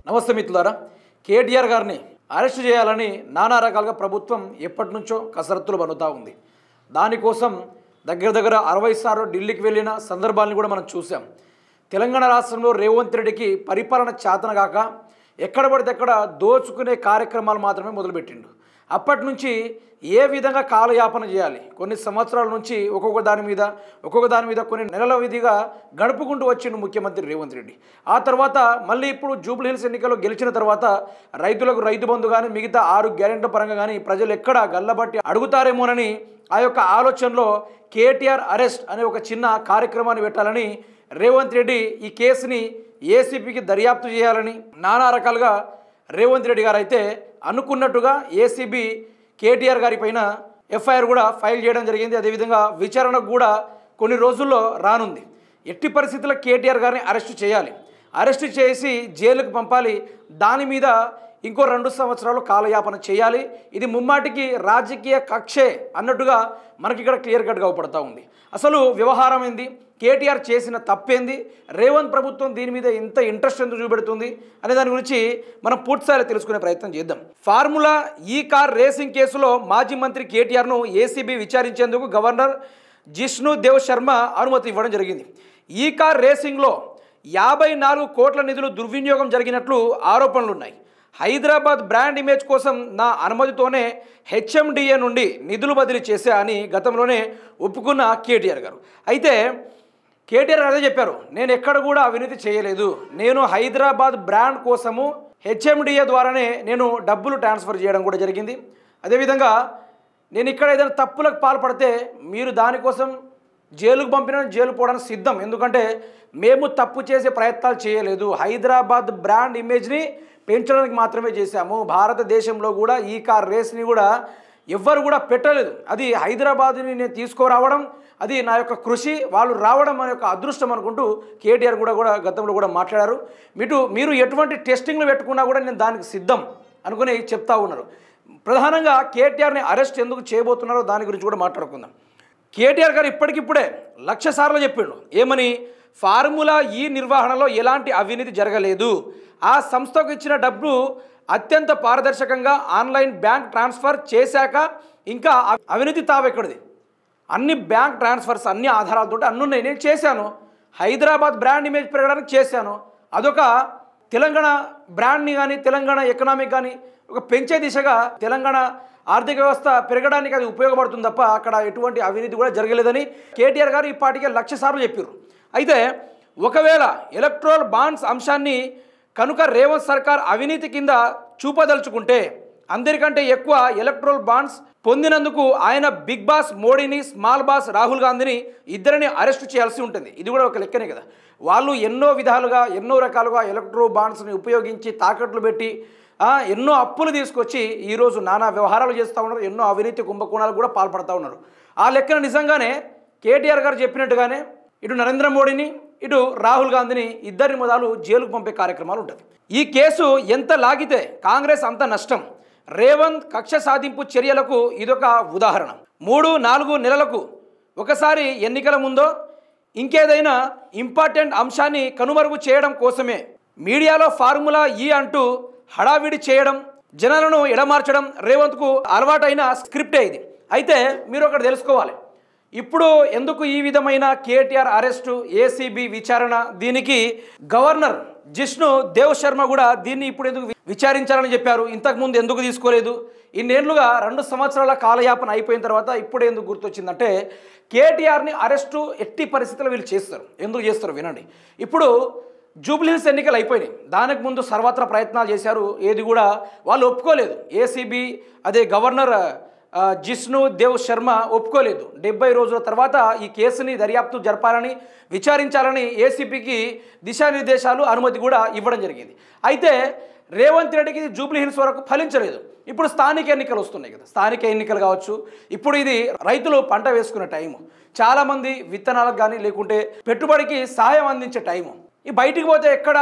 నమస్తే మిత్రులారా. కేటీఆర్ గారిని అరెస్ట్ చేయాలని నానా రకాలుగా ప్రభుత్వం ఎప్పటి నుంచో కసరత్తులు పన్నుతూ ఉంది. దానికోసం దగ్గర 60 సార్లు ఢిల్లీకి వెళ్ళిన సందర్భాలను కూడా మనం చూసాం. తెలంగాణ రాష్ట్రంలో రేవంత్ రెడ్డికి పరిపాలన చేతనగాక ఎక్కడ పడితే అక్కడ దోచుకునే కార్యక్రమాలు మాత్రమే మొదలుపెట్టిండు. అప్పటి నుంచి ఏ విధంగా కాలయాపన చేయాలి, కొన్ని సంవత్సరాల నుంచి ఒక్కొక్క దాని మీద కొన్ని నెలల విధిగా గడుపుకుంటూ వచ్చిండు ముఖ్యమంత్రి రేవంత్ రెడ్డి. ఆ తర్వాత మళ్ళీ ఇప్పుడు జూబ్లీ హిల్స్ ఎన్నికల్లో గెలిచిన తర్వాత రైతులకు రైతు బంధు కానీ మిగతా 6 గ్యారెంటీల పరంగా కానీ ప్రజలు ఎక్కడ గల్లబట్టి అడుగుతారేమోనని ఆ యొక్క ఆలోచనలో కేటీఆర్ అరెస్ట్ అనే ఒక చిన్న కార్యక్రమాన్ని పెట్టాలని రేవంత్ రెడ్డి ఈ కేసుని ఏసీబీకి దర్యాప్తు చేయాలని నానా రకాలుగా రేవంత్ రెడ్డి గారు అయితే అనుకున్నట్టుగా ఏసీబీ కేటీఆర్ గారి పైన ఎఫ్ఐఆర్ కూడా ఫైల్ చేయడం జరిగింది. అదేవిధంగా విచారణకు కూడా కొన్ని రోజుల్లో రానుంది. ఎట్టి పరిస్థితుల్లో కేటీఆర్ గారిని అరెస్టు చేయాలి, అరెస్టు చేసి జైలుకు పంపాలి. దాని మీద ఇంకో 2 సంవత్సరాలు కాలయాపన చేయాలి. ఇది ముమ్మాటికి రాజకీయ కక్షే అన్నట్టుగా మనకి ఇక్కడ క్లియర్ కట్గా అవపడుతూ ఉంది. అసలు వ్యవహారం ఏంది, కేటీఆర్ చేసిన తప్పేంది, రేవంత్ ప్రభుత్వం దీని మీద ఎంత ఇంట్రెస్ట్ ఎందుకు చూపెడుతుంది అనే దాని గురించి మనం పూర్తిస్థాయిలో తెలుసుకునే ప్రయత్నం చేద్దాం. ఫార్ములా ఈ కార్ రేసింగ్ కేసులో మాజీ మంత్రి కేటీఆర్ను ఏసీబీ విచారించేందుకు గవర్నర్ జిష్ణు దేవ్ శర్మ అనుమతి ఇవ్వడం జరిగింది. ఈ కార్ రేసింగ్లో 54 కోట్ల నిధులు దుర్వినియోగం జరిగినట్లు ఆరోపణలున్నాయి. హైదరాబాద్ బ్రాండ్ ఇమేజ్ కోసం నా అనుమతితోనే హెచ్ఎండిఏ నుండి నిధులు బదిలీ చేశా అని గతంలోనే ఒప్పుకున్న కేటీఆర్ గారు. అయితే కేటీఆర్ అదే చెప్పారు, నేను ఎక్కడ కూడా అవినీతి చేయలేదు, నేను హైదరాబాద్ బ్రాండ్ కోసము హెచ్ఎండిఏ ద్వారానే నేను డబ్బులు ట్రాన్స్ఫర్ చేయడం కూడా జరిగింది. అదేవిధంగా నేను ఇక్కడ ఏదైనా తప్పులకు పాల్పడితే మీరు దానికోసం జైలుకు పంపిన జైలు పోవడానికి సిద్ధం, ఎందుకంటే మేము తప్పు చేసే ప్రయత్నాలు చేయలేదు, హైదరాబాద్ బ్రాండ్ ఇమేజ్ని పెంచడానికి మాత్రమే చేశాము. భారతదేశంలో కూడా ఈ కార్ రేస్ని కూడా ఎవ్వరు కూడా పెట్టలేదు. అది హైదరాబాద్ని నేను తీసుకురావడం, అది నా యొక్క కృషి, వాళ్ళు రావడం అనే యొక్క అదృష్టం అనుకుంటూ కేటీఆర్ కూడా గతంలో కూడా మాట్లాడారు. మీరు ఎటువంటి టెస్టింగ్లు పెట్టుకున్నా కూడా నేను దానికి సిద్ధం అనుకుని చెప్తా ఉన్నారు. ప్రధానంగా కేటీఆర్ని అరెస్ట్ ఎందుకు చేయబోతున్నారో దాని గురించి కూడా మాట్లాడుకుందాం. కేటీఆర్ గారు ఇప్పటికిప్పుడే 1,00,000 సార్లు చెప్పిండు ఏమని, ఫార్ములా ఈ నిర్వహణలో ఎలాంటి అవినీతి జరగలేదు, ఆ సంస్థకు ఇచ్చిన డబ్బు అత్యంత పారదర్శకంగా ఆన్లైన్ బ్యాంక్ ట్రాన్స్ఫర్ చేశాక ఇంకా అవినీతి తావెక్కడిది, అన్ని బ్యాంక్ ట్రాన్స్ఫర్స్ అన్ని ఆధారాలతో అన్నున్నాయి, నేను చేశాను, హైదరాబాద్ బ్రాండ్ ఇమేజ్ పెరగడానికి చేశాను, అదొక తెలంగాణ బ్రాండ్ని కానీ తెలంగాణ ఎకనామిక్ కానీ ఒక పెంచే దిశగా తెలంగాణ ఆర్థిక వ్యవస్థ పెరగడానికి అది ఉపయోగపడుతుంది తప్ప అక్కడ ఎటువంటి అవినీతి కూడా జరగలేదని కేటీఆర్ గారు ఈ పాటికే 1,00,000 సార్లు చెప్పారు. అయితే ఒకవేళ ఎలక్ట్రల్ బాండ్స్ అంశాన్ని కనుక రేవంత్ సర్కార్ అవినీతి కింద చూపదలుచుకుంటే అందరికంటే ఎక్కువ ఎలక్ట్రల్ బాండ్స్ పొందినందుకు ఆయన బిగ్ బాస్ మోడీని, స్మాల్ బాస్ రాహుల్ గాంధీని ఇద్దరిని అరెస్ట్ చేయాల్సి ఉంటుంది. ఇది కూడా ఒక లెక్కనే కదా. వాళ్ళు ఎన్నో విధాలుగా ఎన్నో రకాలుగా ఎలక్ట్రల్ బాండ్స్ని ఉపయోగించి తాకట్లు పెట్టి ఎన్నో అప్పులు తీసుకొచ్చి ఈరోజు నానా వ్యవహారాలు చేస్తూ ఉన్నారు, ఎన్నో అవినీతి కుంభకోణాలు కూడా పాల్పడుతూ ఉన్నారు. ఆ లెక్కన నిజంగానే కేటీఆర్ గారు చెప్పినట్టుగానే ఇటు నరేంద్ర మోడీని ఇటు రాహుల్ గాంధీని ఇద్దరిని మొదలు జైలుకు పంపే కార్యక్రమాలు ఉంటుంది. ఈ కేసు ఎంత లాగితే కాంగ్రెస్ అంత నష్టం. రేవంత్ కక్ష సాధింపు చర్యలకు ఇదొక ఉదాహరణ. 3-4 నెలలకు ఒకసారి ఎన్నికల ముందో ఇంకేదైనా ఇంపార్టెంట్ అంశాన్ని కనుమరుగు చేయడం కోసమే మీడియాలో ఫార్ములా ఈ అంటూ హడావిడి చేయడం, జనాలను ఎడమార్చడం రేవంత్కు అలవాటైన స్క్రిప్టే ఇది. అయితే మీరు ఒకటి తెలుసుకోవాలి, ఇప్పుడు ఎందుకు ఈ విధమైన కేటీఆర్ అరెస్టు, ఏసీబీ విచారణ, దీనికి గవర్నర్ జిష్ణు దేవ్ శర్మ కూడా దీన్ని ఇప్పుడు ఎందుకు విచారించాలని చెప్పారు, ఇంతకుముందు ఎందుకు తీసుకోలేదు, ఇన్నేళ్లుగా 2 సంవత్సరాల కాలయాపన అయిపోయిన తర్వాత ఇప్పుడు ఎందుకు గుర్తొచ్చిందంటే కేటీఆర్ని అరెస్టు ఎట్టి పరిస్థితుల్లో వీళ్ళు చేస్తారు. ఎందుకు చేస్తారు వినండి. ఇప్పుడు జూబ్లీ హిల్స్ ఎన్నికలు అయిపోయినాయి, దానికి ముందు సర్వత్రా ప్రయత్నాలు చేశారు, ఏది కూడా వాళ్ళు ఒప్పుకోలేదు. ఏసీబీ అదే గవర్నర్ జిష్ణు దేవ్ శర్మ ఒప్పుకోలేదు. 70 రోజుల తర్వాత ఈ కేసుని దర్యాప్తు జరపాలని, విచారించాలని ఏసీబీకి దిశానిర్దేశాలు, అనుమతి కూడా ఇవ్వడం జరిగింది. అయితే రేవంత్ రెడ్డికి జూబ్లీ హిల్స్ వరకు ఫలించలేదు. ఇప్పుడు స్థానిక ఎన్నికలు వస్తున్నాయి కదా, స్థానిక ఎన్నికలు కావచ్చు, ఇప్పుడు ఇది రైతులు పంట వేసుకునే టైము, చాలామంది విత్తనాలకు కానీ లేకుంటే పెట్టుబడికి సహాయం అందించే టైము. ఈ బయటికి పోతే ఎక్కడ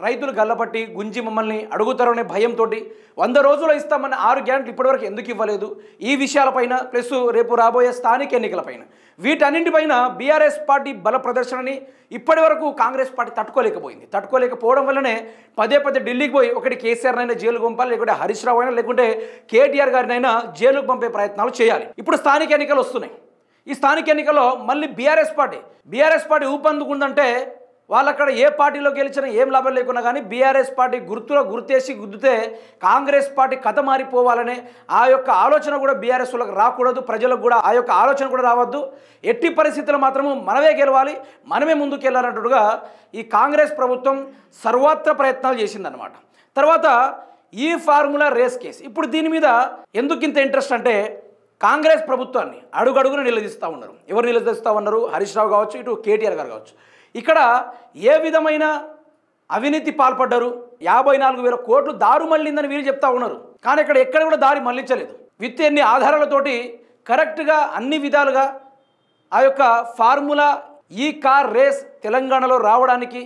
రైతులు గల్లపట్టి గుంజి మమ్మల్ని అడుగుతారనే భయంతో 100 రోజులు ఇస్తామన్న 6 గ్యారెంటీలు ఇప్పటివరకు ఎందుకు ఇవ్వలేదు? ఈ విషయాలపైన ప్లస్ రేపు రాబోయే స్థానిక ఎన్నికలపైన వీటన్నింటిపైన బీఆర్ఎస్ పార్టీ బల ప్రదర్శనని ఇప్పటివరకు కాంగ్రెస్ పార్టీ తట్టుకోలేకపోవడం వల్లనే పదే ఢిల్లీకి పోయి ఒకటి కేసీఆర్నైనా జైలుకు పంపాలి, లేకుంటే హరీష్ రావు అయినా లేకుంటే కేటీఆర్ గారినైనా జైలుకు పంపే ప్రయత్నాలు చేయాలి. ఇప్పుడు స్థానిక ఎన్నికలు వస్తున్నాయి. ఈ స్థానిక ఎన్నికల్లో మళ్ళీ బీఆర్ఎస్ పార్టీ ఊపందుకుందంటే వాళ్ళు అక్కడ ఏ పార్టీలో గెలిచినా ఏం లాభం లేకున్నా కానీ బీఆర్ఎస్ పార్టీ గుర్తేసి గుద్దితే కాంగ్రెస్ పార్టీ కథ మారిపోవాలనే ఆ యొక్క ఆలోచన కూడా బీఆర్ఎస్ వాళ్ళకి రాకూడదు, ప్రజలకు కూడా ఆ యొక్క ఆలోచన కూడా రావద్దు. ఎట్టి పరిస్థితుల్లో మాత్రము మనమే గెలవాలి, మనమే ముందుకు వెళ్ళాలన్నట్టుగా ఈ కాంగ్రెస్ ప్రభుత్వం సర్వత్ర ప్రయత్నాలు చేసిందనమాట. తర్వాత ఈ ఫార్ములా రేస్ కేసు, ఇప్పుడు దీని మీద ఎందుకు ఇంత ఇంట్రెస్ట్ అంటే కాంగ్రెస్ ప్రభుత్వాన్ని అడుగడుగున నిలదీస్తూ ఉన్నారు. ఎవరు నిలదీస్తూ ఉన్నారు? హరీష్ రావు కావచ్చు, ఇటు కేటీఆర్ గారు కావచ్చు. ఇక్కడ ఏ విధమైన అవినీతి పాల్పడ్డారు? 54,000 కోట్లు దారు మళ్ళిందని వీళ్ళు చెప్తా ఉన్నారు. కానీ ఇక్కడ ఎక్కడ కూడా దారి మళ్లించలేదు. విత్ ఎన్ని ఆధారాలతోటి కరెక్ట్గా అన్ని విధాలుగా ఆ యొక్క ఫార్ములా ఈ కార్ రేస్ తెలంగాణలో రావడానికి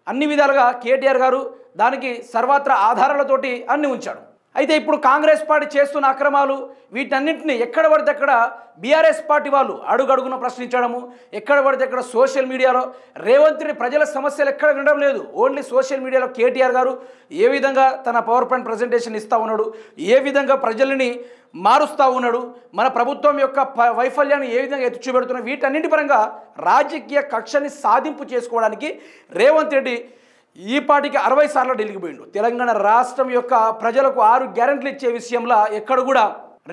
అన్ని విధాలుగా కేటీఆర్ గారు దానికి సర్వత్రా ఆధారాలతోటి అన్ని ఉంచాడు. అయితే ఇప్పుడు కాంగ్రెస్ పార్టీ చేస్తున్న అక్రమాలు వీటన్నింటినీ ఎక్కడ పడితే అక్కడ బీఆర్ఎస్ పార్టీ వాళ్ళు అడుగడుగున ప్రశ్నించడము, ఎక్కడ పడితే అక్కడ సోషల్ మీడియాలో రేవంత్ రెడ్డి ప్రజల సమస్యలు ఎక్కడ వినడం లేదు. ఓన్లీ సోషల్ మీడియాలో కేటీఆర్ గారు ఏ విధంగా తన పవర్ పాయింట్ ప్రజెంటేషన్ ఇస్తూ ఉన్నాడు, ఏ విధంగా ప్రజల్ని మారుస్తూ ఉన్నాడు, మన ప్రభుత్వం యొక్క వైఫల్యాన్ని ఏ విధంగా ఎత్తి చూపెడుతున్నాడు, వీటన్నింటి పరంగా రాజకీయ కక్షని సాధింపు చేసుకోవడానికి రేవంత్ రెడ్డి ఈ పార్టీకి 60 సార్లు ఢిల్లీకి పోయిండు. తెలంగాణ రాష్ట్రం యొక్క ప్రజలకు 6 గ్యారెంటీలు ఇచ్చే విషయంలో ఎక్కడ కూడా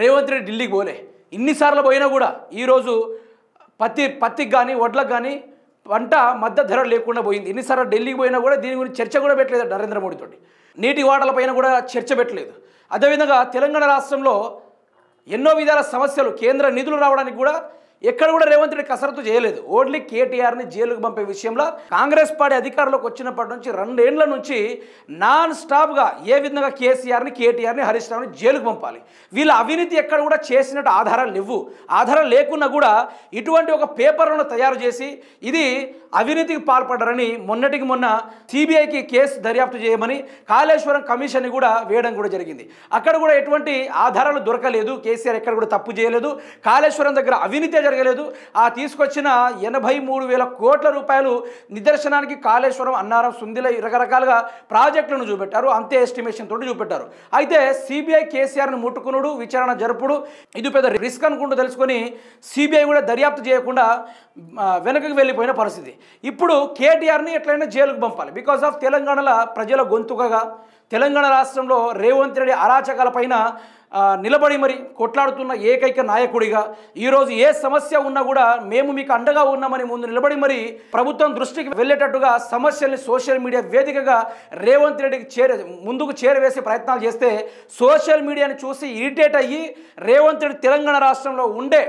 రేవంత్ రెడ్డి ఢిల్లీకి పోలే. ఇన్నిసార్లు పోయినా కూడా ఈరోజు పత్తికి కానీ వడ్లకు కానీ పంట మద్దతు ధర లేకుండా పోయింది. ఇన్నిసార్లు ఢిల్లీకి పోయినా కూడా దీని గురించి చర్చ కూడా పెట్టలేదు నరేంద్ర మోడీతో. నీటి వాటలపైన కూడా చర్చ పెట్టలేదు. అదేవిధంగా తెలంగాణ రాష్ట్రంలో ఎన్నో విధాల సమస్యలు, కేంద్ర నిధులు రావడానికి కూడా ఎక్కడ కూడా రేవంత్ రెడ్డి కసరత్తు చేయలేదు. ఓన్లీ కేటీఆర్ని జైలుకు పంపే విషయంలో కాంగ్రెస్ పార్టీ అధికారంలోకి వచ్చినప్పటి నుంచి 2 ఏళ్ల నుంచి నాన్ స్టాప్గా ఏ విధంగా కేటీఆర్ని హరీష్ రావుని జైలుకు పంపాలి. వీళ్ళ అవినీతి ఎక్కడ కూడా చేసినట్టు ఆధారాలు లేవు. ఆధారాలు లేకున్నా కూడా ఇటువంటి ఒక పేపర్లను తయారు చేసి ఇది అవినీతికి పాల్పడ్డారని మొన్నటికి మొన్న సిబిఐకి కేసు దర్యాప్తు చేయమని కాళేశ్వరం కమిషన్ని కూడా వేయడం కూడా జరిగింది. అక్కడ కూడా ఎటువంటి ఆధారాలు దొరకలేదు. కేసీఆర్ ఎక్కడ కూడా తప్పు చేయలేదు. కాళేశ్వరం దగ్గర అవినీతి జరగలేదు. ఆ తీసుకొచ్చిన 83,000 కోట్ల రూపాయలు నిదర్శనానికి కాళేశ్వరం, అన్నారం, సుందిల రకరకాలుగా ప్రాజెక్టులను చూపెట్టారు. అంతే ఎస్టిమేషన్ తోటి చూపెట్టారు. అయితే సిబిఐ కేసీఆర్ని ముట్టుకునుడు, విచారణ జరుపుడు ఇది పెద్ద రిస్క్ అనుకుంటూ తెలుసుకొని సిబిఐ కూడా దర్యాప్తు చేయకుండా వెనకకు వెళ్ళిపోయిన పరిస్థితి. ఇప్పుడు కేటీఆర్ని ఎట్లయినా జైలుకు పంపాలి. బికాస్ ఆఫ్ తెలంగాణలో ప్రజల గొంతుకగా తెలంగాణ రాష్ట్రంలో రేవంత్ రెడ్డి అరాచకాలపైన నిలబడి మరి కొట్లాడుతున్న ఏకైక నాయకుడిగా ఈరోజు ఏ సమస్య ఉన్నా కూడా మేము మీకు అండగా ఉన్నామని ముందు నిలబడి మరి ప్రభుత్వం దృష్టికి వెళ్ళేటట్టుగా సమస్యల్ని సోషల్ మీడియా వేదికగా రేవంత్ రెడ్డికి ముందుకు చేరవేసే ప్రయత్నాలు చేస్తే సోషల్ మీడియాని చూసి ఇరిటేట్ అయ్యి రేవంత్ రెడ్డి తెలంగాణ రాష్ట్రంలో ఉండే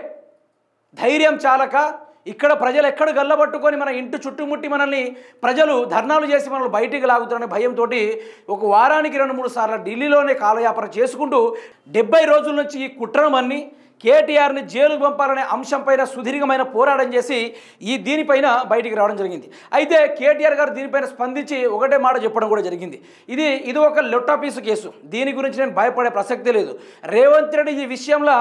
ధైర్యం చాలక ఇక్కడ ప్రజలు ఎక్కడ గల్లబట్టుకొని మన ఇంటి చుట్టుముట్టి మనల్ని ప్రజలు ధర్నాలు చేసి మనల్ని బయటికి లాగుతారనే భయంతో ఒక వారానికి 2-3 సార్లు ఢిల్లీలోనే కాలయాపన చేసుకుంటూ 70 రోజుల నుంచి ఈ కుట్రమన్ని కేటీఆర్ని జైలుకు పంపాలనే అంశంపైన సుదీర్ఘమైన పోరాటం చేసి దీనిపైన బయటికి రావడం జరిగింది. అయితే కేటీఆర్ గారు దీనిపైన స్పందించి ఒకటే మాట చెప్పడం కూడా జరిగింది. ఇది ఒక లొట్టాపీసు కేసు, దీని గురించి నేను భయపడే ప్రసక్తే లేదు. రేవంత్ రెడ్డి ఈ విషయంలో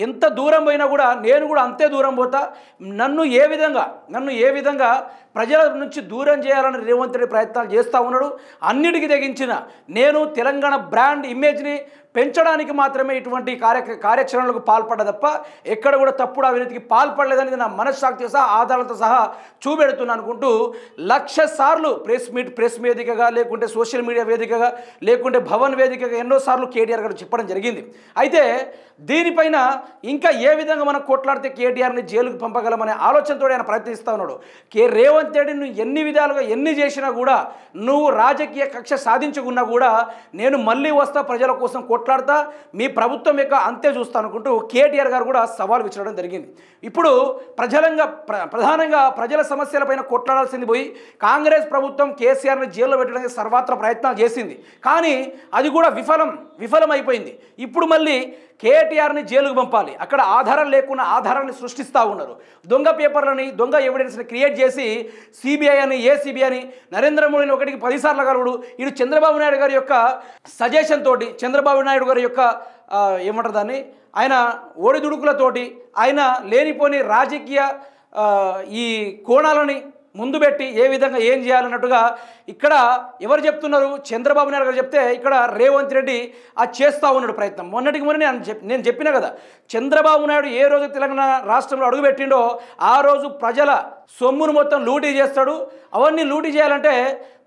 ఎంత దూరం పోయినా కూడా నేను కూడా అంతే దూరం పోతా. నన్ను ఏ విధంగా ప్రజల నుంచి దూరం చేయాలని రేవంత్ రెడ్డి ప్రయత్నాలు చేస్తూ ఉన్నాడు. అన్నిటికీ తెగించిన నేను తెలంగాణ బ్రాండ్ ఇమేజ్ని పెంచడానికి మాత్రమే ఇటువంటి కార్యాచరణలకు పాల్పడ్డ తప్ప ఎక్కడ కూడా తప్పుడు అవినీతికి పాల్పడలేదని నా మనస్సాక్షితో సహా ఆధారాలతో సహా చూపెడుతున్నాను అనుకుంటూ 1,00,000 సార్లు ప్రెస్ వేదికగా లేకుంటే సోషల్ మీడియా వేదికగా లేకుంటే భవన్ వేదికగా ఎన్నోసార్లు కేటీఆర్ గారు చెప్పడం జరిగింది. అయితే దీనిపైన ఇంకా ఏ విధంగా మనం కొట్లాడితే కేటీఆర్ని జైలుకు పంపగలమనే ఆలోచనతో ఆయన ప్రయత్నిస్తూ ఉన్నాడు. రేవంత్ రెడ్డి నువ్వు ఎన్ని విధాలుగా ఎన్ని చేసినా కూడా, నువ్వు రాజకీయ కక్ష సాధించుకున్నా కూడా నేను మళ్ళీ వస్తా, ప్రజల కోసం కొట్లాడతా మీ ప్రభుత్వం యొక్క అంతే చూస్తా అనుకుంటూ కేటీఆర్ గారు కూడా సవాల్ విసరడం జరిగింది. ఇప్పుడు ప్రధానంగా ప్రజల సమస్యలపైన కొట్లాడాల్సింది పోయి కాంగ్రెస్ ప్రభుత్వం కేసీఆర్ని జైల్లో పెట్టడానికి సర్వత్రా ప్రయత్నాలు చేసింది. కానీ అది కూడా విఫలమైపోయింది. ఇప్పుడు మళ్ళీ కేటీఆర్ని జైలుకు పంపాలి. అక్కడ ఆధారం లేకుండా ఆధారాన్ని సృష్టిస్తూ ఉన్నారు. దొంగ పేపర్లని, దొంగ ఎవిడెన్స్ని క్రియేట్ చేసి సిబిఐ అని, ఏసీబీ అని, నరేంద్ర మోడీని ఒకటికి 10 సార్లు కలుగుడు. ఇటు చంద్రబాబు నాయుడు గారి యొక్క సజెషన్ తోటి, చంద్రబాబు నాయుడు గారి యొక్క ఏమంటారు దాన్ని, ఆయన ఓడిదుడుకులతోటి, ఆయన లేనిపోని రాజకీయ ఈ కోణాలని ముందు పెట్టి ఏ విధంగా ఏం చేయాలన్నట్టుగా ఇక్కడ ఎవరు చెప్తున్నారు? చంద్రబాబు నాయుడు గారు చెప్తే ఇక్కడ రేవంత్ రెడ్డి అది చేస్తూ ఉన్నాడు ప్రయత్నం. మొన్నటికి మొన్న నేను చెప్పినా కదా, చంద్రబాబు నాయుడు ఏ రోజు తెలంగాణ రాష్ట్రంలో అడుగుపెట్టిండో ఆ రోజు ప్రజల సొమ్మును మొత్తం లూటీ చేస్తాడు. అవన్నీ లూటీ చేయాలంటే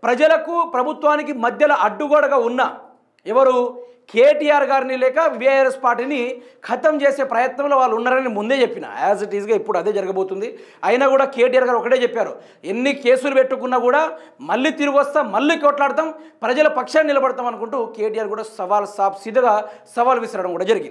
ప్రజలకు ప్రభుత్వానికి మధ్యలో అడ్డుగోడగా ఉన్న ఎవరు? కేటీఆర్ గారిని లేక బీఆర్ఎస్ పార్టీని ఖతం చేసే ప్రయత్నంలో వాళ్ళు ఉన్నారని ముందే చెప్పిన. యాజ్ ఇట్ ఈస్గా ఇప్పుడు అదే జరగబోతుంది. అయినా కూడా కేటీఆర్ గారు ఒకటే చెప్పారు, ఎన్ని కేసులు పెట్టుకున్నా కూడా మళ్ళీ తిరిగి వస్తాం, మళ్ళీ కొట్లాడతాం, ప్రజల పక్షాన్ని నిలబడతాం అనుకుంటూ కేటీఆర్ కూడా సవాల్ సీదగా సవాల్ విసరడం కూడా జరిగింది.